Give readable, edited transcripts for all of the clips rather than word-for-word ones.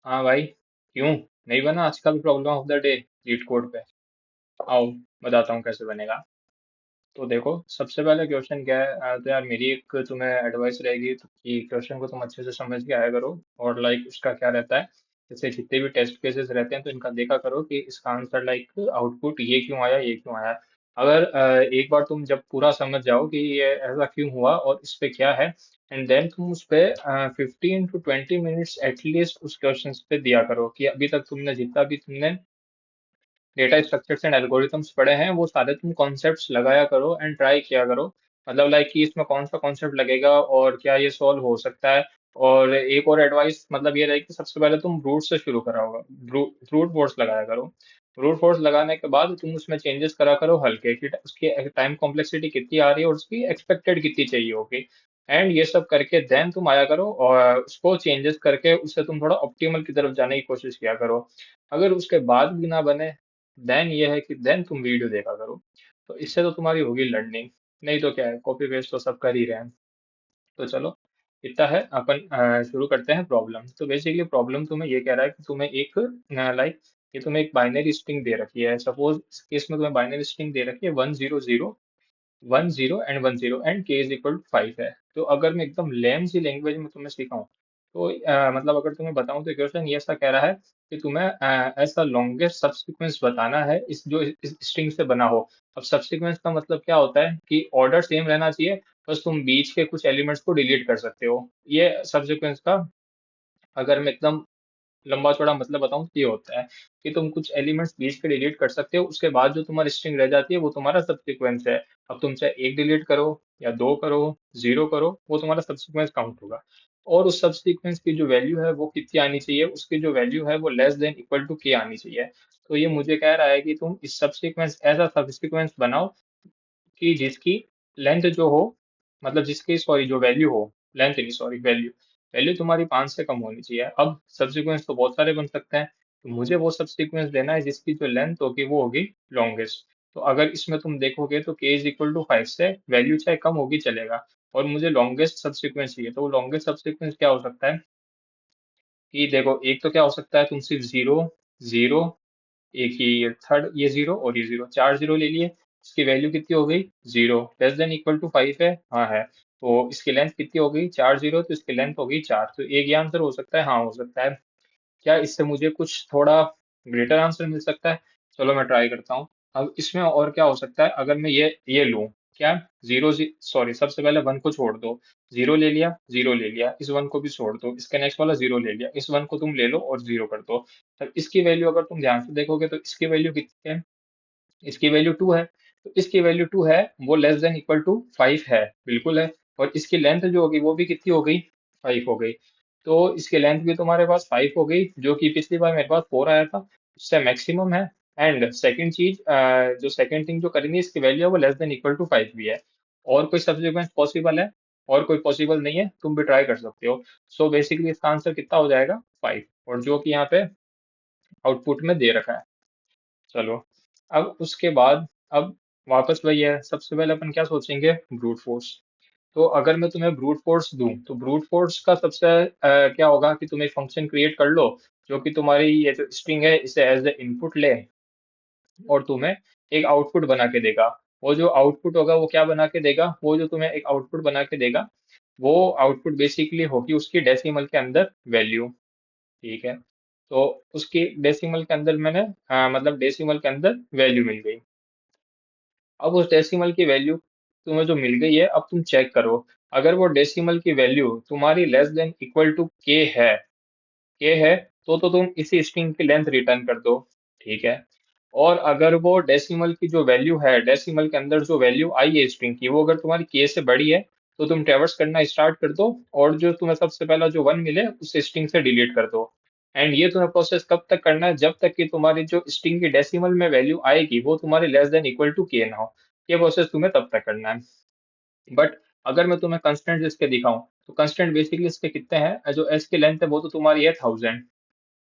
हाँ भाई, क्यों नहीं बना? आज का भी problem of the day cheat code पे। आओ, बताता हूँ कैसे बनेगा। तो देखो, सबसे पहले क्वेश्चन क्या है? तो यार मेरी एक तुम्हें एडवाइस रहेगी कि क्वेश्चन को तुम अच्छे से समझ के आया करो। और लाइक उसका क्या रहता है, जैसे जितने भी टेस्ट केसेस रहते हैं तो इनका देखा करो कि इसका आंसर लाइक आउटपुट ये क्यों आया, ये क्यों आया। अगर एक बार तुम जब पूरा समझ जाओ कि ये ऐसा क्यों हुआ और इस पे क्या है, एंड देन तुम उस पे 15 to 20 मिनट्स एटलीस्ट उस क्वेश्चन पे दिया करो कि अभी तक तुमने जितना भी तुमने डेटा स्ट्रक्चर्स एंड एल्गोरिथम्स पढ़े हैं वो सारे तुम कॉन्सेप्ट्स लगाया करो एंड ट्राई किया करो। मतलब लाइक कि इसमें कौन सा कॉन्सेप्ट लगेगा और क्या ये सॉल्व हो सकता है। और एक और एडवाइस मतलब ये रही कि सबसे पहले तुम ब्रूट से शुरू करा होगा, ब्रूट फोर्स लगाया करो। ब्रूट फोर्स लगाने के बाद तुम उसमें चेंजेस करा करो हल्के कि उसकी टाइम कॉम्प्लेक्सिटी कितनी आ रही है और उसकी एक्सपेक्टेड कितनी चाहिए होगी। एंड ये सब करके देन तुम आया करो और उसको चेंजेस करके उससे तुम थोड़ा ऑप्टिमल की तरफ जाने की कोशिश किया करो। अगर उसके बाद भी ना बने, देन ये है कि देन तुम वीडियो देखा करो। तो इससे तो तुम्हारी होगी लर्निंग। नहीं तो क्या है, कॉपी पेस्ट तो सब कर ही रहे हैं। तो चलो, इतना है। अपन शुरू करते हैं प्रॉब्लम। तो बेसिकली प्रॉब्लम तुम्हें ये कह रहा है कि तुम्हें एक लाइक ये तुम्हें एक बाइनरी स्ट्रिंग दे रखी है। सपोज इस केस में तुम्हें बाइनरी स्ट्रिंग दे रखी है 100, 10 एंड के इज इक्वल टू 5 है। तो अगर मैं एकदम लेम सी लैंग्वेज में तुम्हें सिखाऊं तो मतलब अगर तुम्हें बताऊं तो क्वेश्चन ये ऐसा कह रहा है कि तुम्हें ऐसा लॉन्गेस्ट सब सीक्वेंस बताना है इस जो इस स्ट्रिंग से बना हो। अब सब सीक्वेंस का मतलब क्या होता है कि ऑर्डर सेम रहना चाहिए, बस तुम बीच के कुछ एलिमेंट्स को डिलीट कर सकते हो। ये सब सीक्वेंस का अगर मैं एकदम लंबा चौड़ा मतलब बताऊं तो ये होता है कि तुम कुछ एलिमेंट्स बीच के डिलीट कर सकते हो, उसके बाद जो तुम्हारी स्ट्रिंग रह जाती है वो तुम्हारा सब सीक्वेंस है। अब तुम चाहे एक डिलीट करो या दो करो, जीरो करो, वो तुम्हारा सब सीक्वेंस काउंट होगा। और उस सब सीक्वेंस की जो वैल्यू है वो कितनी आनी चाहिए, उसकी जो वैल्यू है वो लेस देन इक्वल टू के आनी चाहिए। तो ये मुझे कह रहा है कि तुम इस सब सीक्वेंस ऐसा सब सीक्वेंस बनाओ कि जिसकी लेंथ जो हो, मतलब जिसकी सॉरी जो वैल्यू हो, लेंथ नहीं सॉरी वैल्यू, वैल्यू तुम्हारी 5 से कम होनी चाहिए। अब सब्सिक्वेंस तो बहुत सारे बन सकते हैं, तो मुझे वो सब्सिक्वेंस देना है जिसकी जो लेंथ होगी वो होगी लॉन्गेस्ट। तो अगर इसमें तुम देखोगे तो के इज इक्वल टू 5 से वैल्यू चाहे कम होगी चलेगा, और मुझे लॉन्गेस्ट सब्सिक्वेंस चाहिए। तो वो लॉन्गेस्ट सब्सिक्वेंस क्या हो सकता है कि देखो, एक तो क्या हो सकता है, तुम सिर्फ जीरो, जीरो, एक ही थर्ड, ये जीरो और ये जीरो, चार जीरो ले लिए। इसकी वैल्यू कितनी हो गई? Zero. Less than equal to 5 है, हाँ है। तो इसकी लेंथ कितनी हो गई? चार जीरो, तो इसकी लेंथ हो गई चार। तो एक ये आंसर हो सकता है, हाँ हो सकता है। क्या इससे मुझे कुछ थोड़ा ग्रेटर आंसर मिल सकता है? चलो मैं ट्राई करता हूँ। अब इसमें और क्या हो सकता है, अगर मैं ये लूँ, क्या, जीरो सॉरी सबसे पहले वन को छोड़ दो। जीरो ले लिया, जीरो ले लिया, इस वन को भी छोड़ दो, इसके नेक्स्ट वाला जीरो ले लिया, इस वन को तुम ले लो और जीरो कर दो। तब इसकी वैल्यू अगर तुम ध्यान से देखोगे तो इसकी वैल्यू कितनी है? इसकी वैल्यू टू है। तो इसकी वैल्यू टू है, वो लेस देन इक्वल टू 5 है, बिल्कुल है। और इसकी लेंथ जो होगी वो भी कितनी हो गई? 5 हो गई। तो इसकी लेंथ भी तुम्हारे पास 5 हो गई, जो कि पिछली बार मेरे पास 4 आया था, उससे मैक्सिमम है। एंड सेकंड चीज, जो सेकंड थिंग जो करनी है, इसकी वैल्यू है वो लेस देन इक्वल टू 5 भी है। और कोई सब्सिक्वेंस पॉसिबल है? और कोई पॉसिबल नहीं है, तुम भी ट्राई कर सकते हो। सो बेसिकली इसका आंसर कितना हो जाएगा? 5, और जो कि यहाँ पे आउटपुट में दे रखा है। चलो, अब उसके बाद, अब वापस वही है, सबसे पहले अपन क्या सोचेंगे? Brute force. तो अगर मैं तुम्हें ब्रूट फोर्स दूं तो ब्रूट फोर्स का सबसे क्या होगा कि तुम एक फंक्शन क्रिएट कर लो जो कि तुम्हारी ये जो स्ट्रिंग है इसे एज ए इनपुट ले और तुम्हें एक आउटपुट बना के देगा। वो जो आउटपुट होगा वो क्या बना के देगा? वो जो तुम्हें एक आउटपुट बना के देगा, वो आउटपुट बेसिकली होगी उसकी डेसिमल के अंदर वैल्यू। ठीक है। तो उसकी डेसिमल के अंदर मैंने मतलब डेसिमल के अंदर वैल्यू मिल गई। अब उस डेसिमल की वैल्यू तुम्हें जो मिल गई है, अब तुम चेक करो। अगर वो डेसिमल की वैल्यू तुम्हारी लेस देन इक्वल टू के है, तो तुम इसी स्ट्रिंग की लेंथ रिटर्न कर दो। ठीक है। और अगर वो डेसिमल की जो वैल्यू है, डेसिमल के अंदर जो वैल्यू आई है स्ट्रिंग की, वो अगर तुम्हारी के से बड़ी है, तो तुम ट्रैवर्स करना स्टार्ट कर दो और जो तुम्हें सबसे पहला जो वन मिले उस स्ट्रिंग से डिलीट कर दो। एंड ये तुम्हें प्रोसेस कब तक करना है? जब तक कि तुम्हारी जो स्ट्रिंग की डेसिमल में वैल्यू आएगी वो तुम्हारी लेस देन इक्वल टू के ना हो। ये प्रोसेस तुम्हें तब तक करना है। बट अगर मैं तुम्हें कंस्टेंट इसके दिखाऊं, तो कंस्टेंट बेसिकली इसके कितने हैं? जो एस की लेंथ है वो तो तुम्हारी है 1000।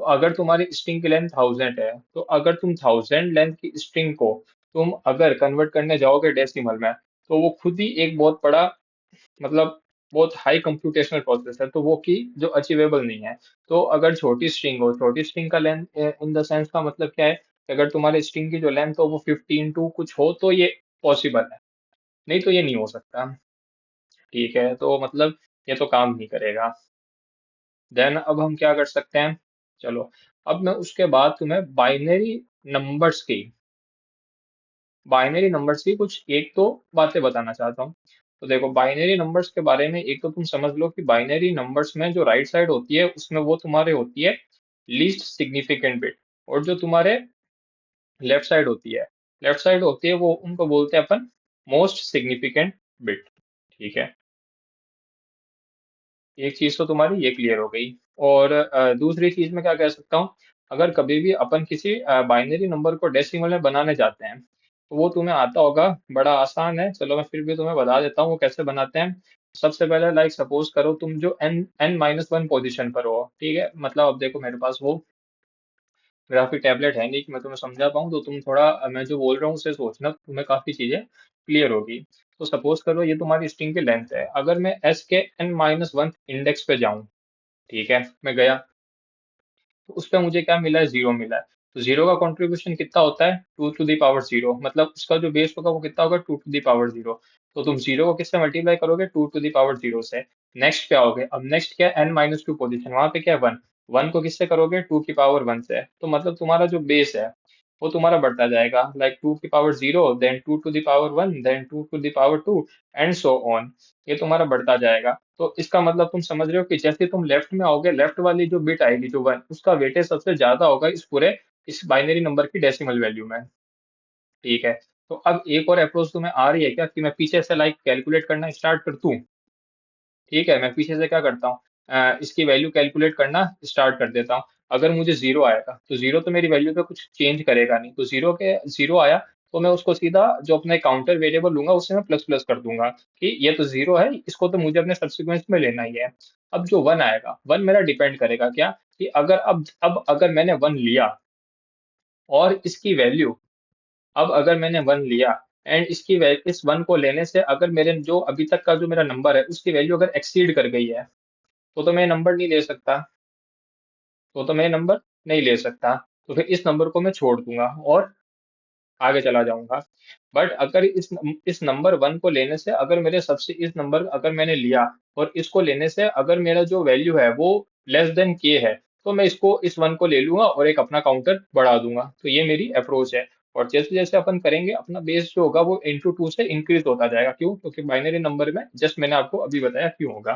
तो अगर तुम्हारी स्ट्रिंग की लेंथ 1000 है, तो अगर तुम 1000 लेंथ की स्ट्रिंग को तुम अगर कन्वर्ट करने जाओगे डेसिमल में, तो वो खुद ही एक बहुत बड़ा मतलब बहुत हाई कंप्यूटेशनल प्रोसेस है, तो वो की जो अचीवेबल नहीं है। तो अगर छोटी स्ट्रिंग हो, छोटी स्ट्रिंग का लेंथ इन द सेंस का मतलब क्या है कि अगर तुम्हारे स्ट्रिंग की जो लेंथ हो वो 15 टू कुछ हो तो ये पॉसिबल है, नहीं तो ये नहीं हो सकता। ठीक है, तो मतलब ये तो काम नहीं करेगा। देन अब हम क्या कर सकते हैं, चलो अब मैं उसके बाद तुम्हें बाइनरी नंबर्स की कुछ एक दो बातें बताना चाहता हूँ। तो देखो, बाइनरी नंबर्स के बारे में एक तो तुम समझ लो कि बाइनरी नंबर्स में जो राइट साइड होती है उसमें वो तुम्हारे होती है लीस्ट सिग्निफिकेंट बिट, और जो तुम्हारे लेफ्ट साइड होती है वो उनको बोलते हैं अपन मोस्ट सिग्निफिकेंट बिट। ठीक है, एक चीज तो तुम्हारी ये क्लियर हो गई। और दूसरी चीज में क्या कह सकता हूँ, अगर कभी भी अपन किसी बाइनरी नंबर को डेसिमल में बनाने जाते हैं तो वो तुम्हें आता होगा, बड़ा आसान है, चलो मैं फिर भी तुम्हें बता देता हूँ वो कैसे बनाते हैं। सबसे पहले लाइक सपोज करो तुम जो n-1 पोजीशन पर हो, ठीक है, मतलब अब देखो मेरे पास वो ग्राफिक टैबलेट है नहीं कि मैं तुम्हें समझा पाऊँ, तो तुम थोड़ा मैं जो बोल रहा हूँ उसे सोचना, तो तुम्हें काफी चीजें क्लियर होगी। तो सपोज करो ये तुम्हारी स्ट्रिंग की लेंथ है, अगर मैं s के n-1 इंडेक्स पे जाऊं, ठीक है, मैं गया तो उस पे मुझे क्या मिला है, जीरो मिला है। तो जीरो का कंट्रीब्यूशन कितना होता है, two to the power zero, मतलब उसका जो बेस होगा वो कितना होगा, two to the power zero. तो तुम जीरो को किससे मल्टीप्लाई करोगे, two to the power zero से। नेक्स्ट पे आओगे, अब नेक्स्ट क्या है, n-2 पोजीशन, वहां पे क्या है, वन। वन को किससे करोगे, टू की पावर वन से। तो मतलब तुम्हारा जो बेस है वो तुम्हारा बढ़ता जाएगा, लाइक टू की power zero, then two to the power one, then two to the power two, and so on. ये तुम्हारा बढ़ता जाएगा। तो इसका मतलब तुम समझ रहे हो कि जैसे तुम लेफ्ट में आओगे, लेफ्ट वाली जो बिट आएगी जो वन, उसका वेटेज सबसे ज्यादा होगा इस पूरे इस बाइनरी नंबर की डेसिमल वैल्यू में। ठीक है, तो अब एक और अप्रोच तुम्हें आ रही है क्या, कि मैं पीछे से लाइक कैलकुलेट करना स्टार्ट कर दूं। ठीक है, मैं पीछे से क्या करता हूँ, इसकी वैल्यू कैलकुलेट करना स्टार्ट कर देता हूँ। अगर मुझे जीरो आएगा तो जीरो तो मेरी वैल्यू पे कुछ चेंज करेगा नहीं, तो जीरो आया तो मैं उसको सीधा जो अपने काउंटर वेरिएबल लूंगा उससे मैं प्लस प्लस कर दूंगा कि ये तो जीरो है, इसको तो मुझे अपने सब्सिक्वेंस में लेना ही है। अब जो वन आएगा, वन मेरा डिपेंड करेगा क्या, कि अगर अब अगर मैंने वन लिया और इसकी वैल्यू, अब अगर मैंने वन लिया एंड इस वन को लेने से अगर मेरे जो अभी तक का जो मेरा नंबर है उसकी वैल्यू अगर एक्सीड कर गई है, तो मैं नंबर नहीं ले सकता, तो मैं नंबर नहीं ले सकता। तो फिर इस नंबर को मैं छोड़ दूंगा और आगे चला जाऊंगा। बट अगर इस नंबर वन को लेने से अगर मेरे सबसे इस नंबर अगर मैंने लिया और इसको लेने से अगर मेरा जो वैल्यू है वो लेस देन के है, तो मैं इसको इस वन को ले लूंगा और एक अपना काउंटर बढ़ा दूंगा। तो ये मेरी अप्रोच है। और जैसे जैसे अपन करेंगे अपना बेस जो होगा वो इंटू टू से इंक्रीज होता जाएगा, क्यों, क्योंकि बाइनरी नंबर में जस्ट मैंने आपको अभी बताया क्यों होगा।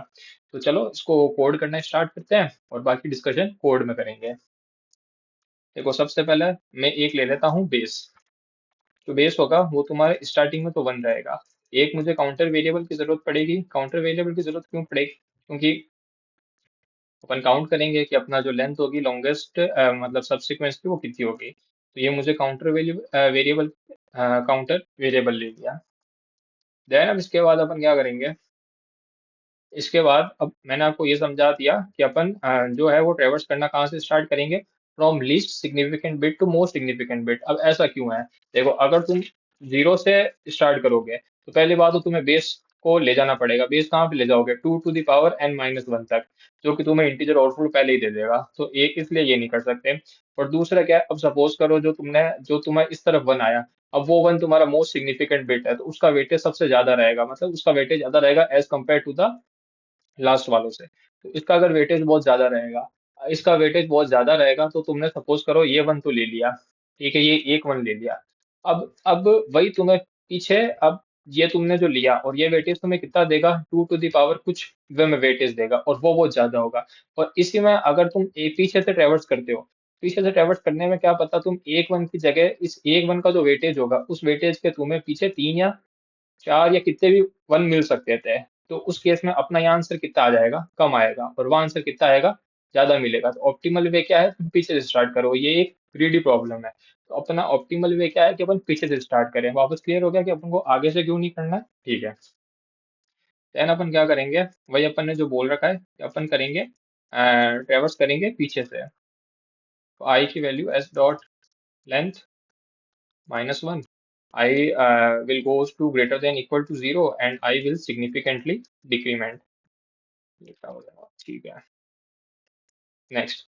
तो चलो इसको कोड करना स्टार्ट करते हैं और बाकी डिस्कशन कोड में करेंगे। देखो सबसे पहले मैं एक ले लेता हूँ बेस। जो बेस होगा वो तुम्हारे स्टार्टिंग में तो वन रहेगा। एक मुझे काउंटर वेरिएबल की जरूरत पड़ेगी। काउंटर वेरिएबल की जरूरत क्यों पड़ेगी, क्योंकि अपन काउंट करेंगे कि अपना जो लेंथ होगी लॉन्गेस्ट मतलब सब्सिक्वेंस की वो कितनी होगी। तो ये मुझे वेरिएबल काउंटर वेरिएबल ले लिया। देन अब इसके बाद अपन क्या करेंगे, इसके बाद अब मैंने आपको ये समझा दिया कि अपन जो है वो ट्रेवर्स करना कहाँ से स्टार्ट करेंगे, from least significant bit to most significant bit. अब ऐसा क्यों है, देखो अगर तुम जीरो से स्टार्ट करोगे तो पहली बात तो तुम्हें बेस को ले जाना पड़ेगा। बेस कहाँ पे ले जाओगे, to to the power n-1 तक, जो कि तुम्हें इंटीजर आउटपुट पहले ही दे देगा। तो एक इसलिए ये नहीं कर सकते। और दूसरा क्या है, अब सपोज करो जो तुम्हें इस तरफ वन आया, अब वो वन तुम्हारा मोस्ट सिग्निफिकेंट बिट है तो उसका वेटेज सबसे ज्यादा रहेगा, मतलब उसका वेटेज ज्यादा रहेगा as compare to the last वालों से। तो इसका अगर वेटेज बहुत ज्यादा रहेगा, तो तुमने सपोज करो ये वन तो ले लिया, ठीक है, ये एक वन ले लिया। अब वही तुम्हें पीछे, अब ये तुमने जो लिया और ये वेटेज तुम्हें कितना देगा, टू टू दी पावर कुछ वे में वेटेज देगा और वो बहुत ज्यादा होगा। और इसी में अगर तुम पीछे से ट्रेवर्स करते हो, पीछे से ट्रेवर्स करने में क्या पता तुम एक वन की जगह इस एक वन का जो वेटेज होगा उस वेटेज के तुम्हें पीछे तीन या चार या कितने भी वन मिल सकते थे। तो उस केस में अपना ये आंसर कितना आ जाएगा, कम आएगा, और वो आंसर कितना आएगा, ज्यादा मिलेगा। तो ऑप्टिमल वे क्या है, तुम पीछे से स्टार्ट करो, ये एक ग्रीडी प्रॉब्लम है। तो अपना ऑप्टिमल वे क्या है कि अपन पीछे से स्टार्ट करें। वापस क्लियर हो गया कि अपन को आगे से क्यों नहीं करना है, ठीक है। देन अपन क्या करेंगे, वही अपन ने जो बोल रखा है कि अपन करेंगे, ट्रेवर्स करेंगे पीछे से। तो आई की value S dot length -1, I will goes to greater than equal to 0 and I will significantly decrement. ये क्या हो जाएगा, ठीक है। नेक्स्ट,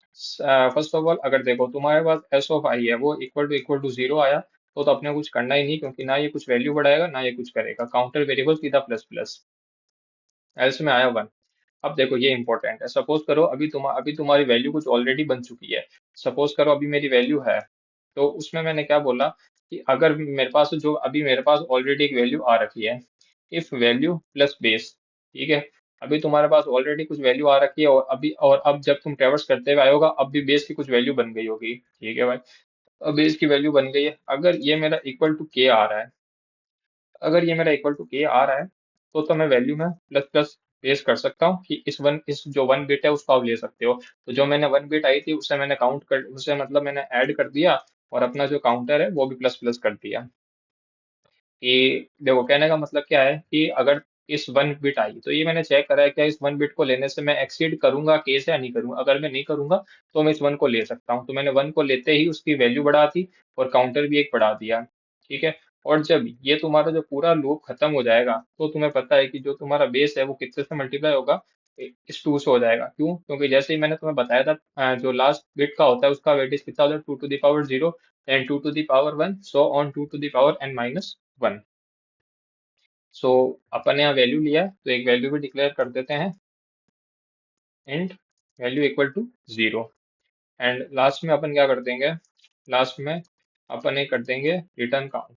फर्स्ट ऑफ ऑल अगर देखो तुम्हारे पास एस ऑफ आई है वो इक्वल टू जीरो आया, तो अपने कुछ करना ही नहीं, क्योंकि ना ये कुछ वैल्यू बढ़ाएगा ना ये कुछ करेगा, काउंटर वेरिएबल सीधा प्लस प्लस। एल्स में आया वन। अब देखो ये इंपॉर्टेंट है, सपोज करो अभी तुम्हारी वैल्यू कुछ ऑलरेडी बन चुकी है। सपोज करो अभी मेरी वैल्यू है, तो उसमें मैंने क्या बोला कि अगर मेरे पास ऑलरेडी एक वैल्यू आ रखी है, इफ वैल्यू प्लस बेस, ठीक है। अभी तुम्हारे पास ऑलरेडी कुछ वैल्यू आ रखी है, और अब जब तुम ट्रेवर्स करते हुए आए होगा, अब भी बेस की कुछ वैल्यू बन गई होगी, ठीक है भाई। अब बेस की वैल्यू बन गई है, अगर ये मेरा इक्वल टू के आ रहा है, अगर ये मेरा इक्वल टू के आ रहा है, तो मैं वैल्यू में प्लस प्लस पेश कर सकता हूँ कि इस जो वन बिट है उसको आप ले सकते हो। तो जो मैंने वन बिट आई थी उसे मैंने उसे मतलब मैंने ऐड कर दिया, और अपना जो काउंटर है वो भी प्लस प्लस कर दिया। कि देखो कहने का मतलब क्या है कि अगर इस वन बिट आई, तो ये मैंने चेक करा है क्या इस वन बिट को लेने से मैं एक्सीड करूंगा के से या नहीं करूंगा। अगर मैं नहीं करूंगा तो मैं इस वन को ले सकता हूँ, तो मैंने वन को लेते ही उसकी वैल्यू बढ़ा दी और काउंटर भी एक बढ़ा दिया, ठीक है। और जब ये तुम्हारा जो पूरा लूप खत्म हो जाएगा, तो तुम्हें पता है कि जो तुम्हारा बेस है वो कितने से मल्टीप्लाई होगा, इस टू से हो जाएगा। क्यों? क्योंकि जैसे ही मैंने तुम्हें बताया था, जो लास्ट बिट का होता है उसका वेटेज कितना होता है, two to the power zero, and two to the power one, so on two to the power N minus one. So अपन ने यहाँ वैल्यू लिया है, तो एक वैल्यू भी डिक्लेयर कर देते हैं, and value equal to zero. And last में अपन क्या कर देंगे, लास्ट में अपन ये कर देंगे रिटर्न काउंट,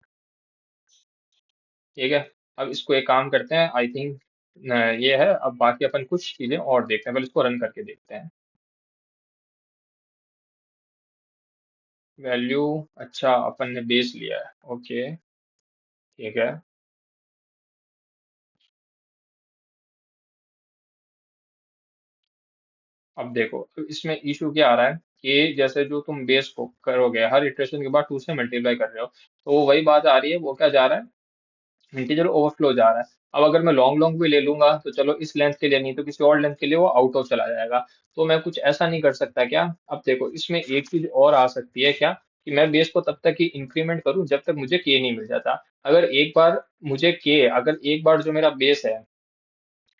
ठीक है। अब इसको एक काम करते हैं, आई थिंक ये है। अब बाकी अपन कुछ चीजें और देखते हैं, पहले इसको रन करके देखते हैं। वैल्यू, अच्छा अपन ने बेस लिया है, ओके, ठीक है। अब देखो, तो इसमें इशू क्या आ रहा है कि जैसे जो तुम बेस को करोगे हर इटरेशन के बाद टू से मल्टीप्लाई कर रहे हो, तो वो वही बात आ रही है, वो क्या जा रहा है, इंटीजर ओवरफ्लो जा रहा है। अब अगर मैं लॉन्ग लॉन्ग भी ले लूंगा, तो चलो इस लेंथ के लिए नहीं तो किसी और लेंथ के लिए वो आउट ऑफ चला जाएगा। तो मैं कुछ ऐसा नहीं कर सकता क्या? अब देखो इसमें एक चीज और आ सकती है क्या, कि मैं बेस को तब तक ही इंक्रीमेंट करूं जब तक मुझे के नहीं मिल जाता। अगर एक बार जो मेरा बेस है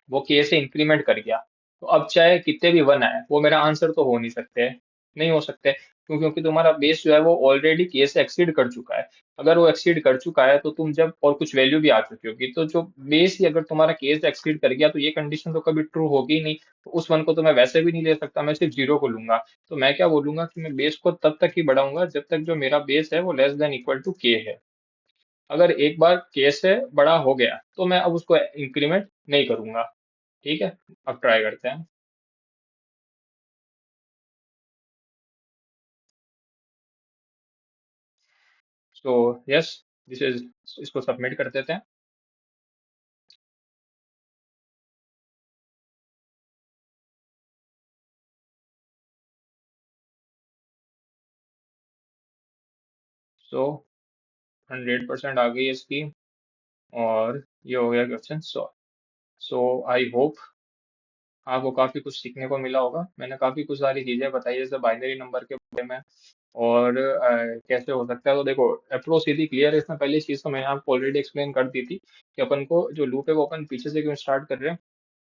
वो के से इंक्रीमेंट कर गया, तो अब चाहे कितने भी वन आए वो मेरा आंसर तो हो नहीं सकते, नहीं हो सकते। क्यों? क्योंकि तुम्हारा बेस जो है वो ऑलरेडी के से एक्सीड कर चुका है। अगर वो एक्सीड कर चुका है तो तुम जब और कुछ वैल्यू भी आ चुकी होगी, तो जो बेस ही अगर तुम्हारा के से एक्सीड कर गया, तो ये कंडीशन तो कभी ट्रू होगी ही नहीं। तो उस वन को तो मैं वैसे भी नहीं ले सकता, मैं सिर्फ जीरो को लूंगा। तो मैं क्या बोलूंगा कि मैं बेस को तब तक ही बढ़ाऊंगा जब तक जो मेरा बेस है वो लेस देन इक्वल टू के है। अगर एक बार के से बड़ा हो गया, तो मैं अब उसको इंक्रीमेंट नहीं करूंगा, ठीक है। अब ट्राई करते हैं। सो यस, दिस इज, इसको सबमिट कर देते हैं। सो 100% आ गई इसकी, और ये हो गया question solve. So I hope आपको काफी कुछ सीखने को मिला होगा। मैंने काफी कुछ सारी चीजें बताई जैसे बाइनरी नंबर के बारे में, और कैसे हो सकता है। तो देखो अप्रोच सीधी क्लियर है, इसमें पहली चीज तो मैंने आपको ऑलरेडी एक्सप्लेन कर दी थी कि अपन को जो लूप है वो अपन पीछे से क्यों स्टार्ट कर रहे हैं,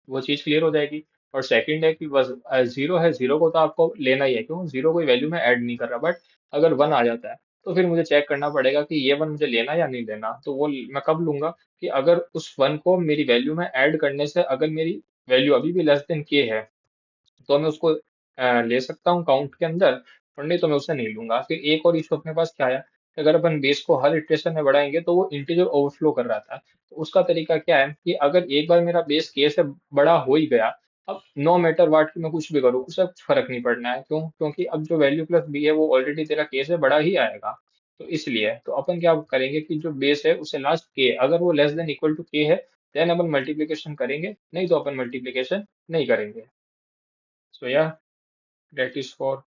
वो चीज क्लियर हो जाएगी। और सेकंड है कि बस जीरो है, जीरो को तो आपको लेना ही है, क्यों? जीरो कोई वैल्यू में ऐड नहीं कर रहा। बट अगर वन आ जाता है, तो फिर मुझे चेक करना पड़ेगा कि ये वन मुझे लेना या नहीं लेना। तो वो मैं कब लूंगा, कि अगर उस वन को मेरी वैल्यू में ऐड करने से अगर मेरी वैल्यू अभी भी लेस देन के है, तो मैं उसको ले सकता हूँ काउंट के अंदर, और नहीं तो मैं उसे नहीं लूंगा। फिर एक और इशू अपने पास क्या आया कि अगर अपन बेस को हर इटरेशन में बढ़ाएंगे तो वो इंटीजर ओवरफ्लो कर रहा था। तो उसका तरीका क्या है कि अगर एक बार मेरा बेस के से बड़ा हो ही गया, अब नो मैटर वाट कि मैं कुछ भी करूँ उससे कुछ फर्क नहीं पड़ना है। क्यों? क्योंकि अब जो वैल्यू प्लस बी है वो ऑलरेडी तेरा के से बड़ा ही आएगा। तो इसलिए तो अपन क्या करेंगे कि जो बेस है उसे लास्ट के, अगर वो लेस देन इक्वल टू के है, देन अपन मल्टीप्लीकेशन करेंगे, नहीं तो अपन मल्टीप्लीकेशन नहीं करेंगे। सो या, that is for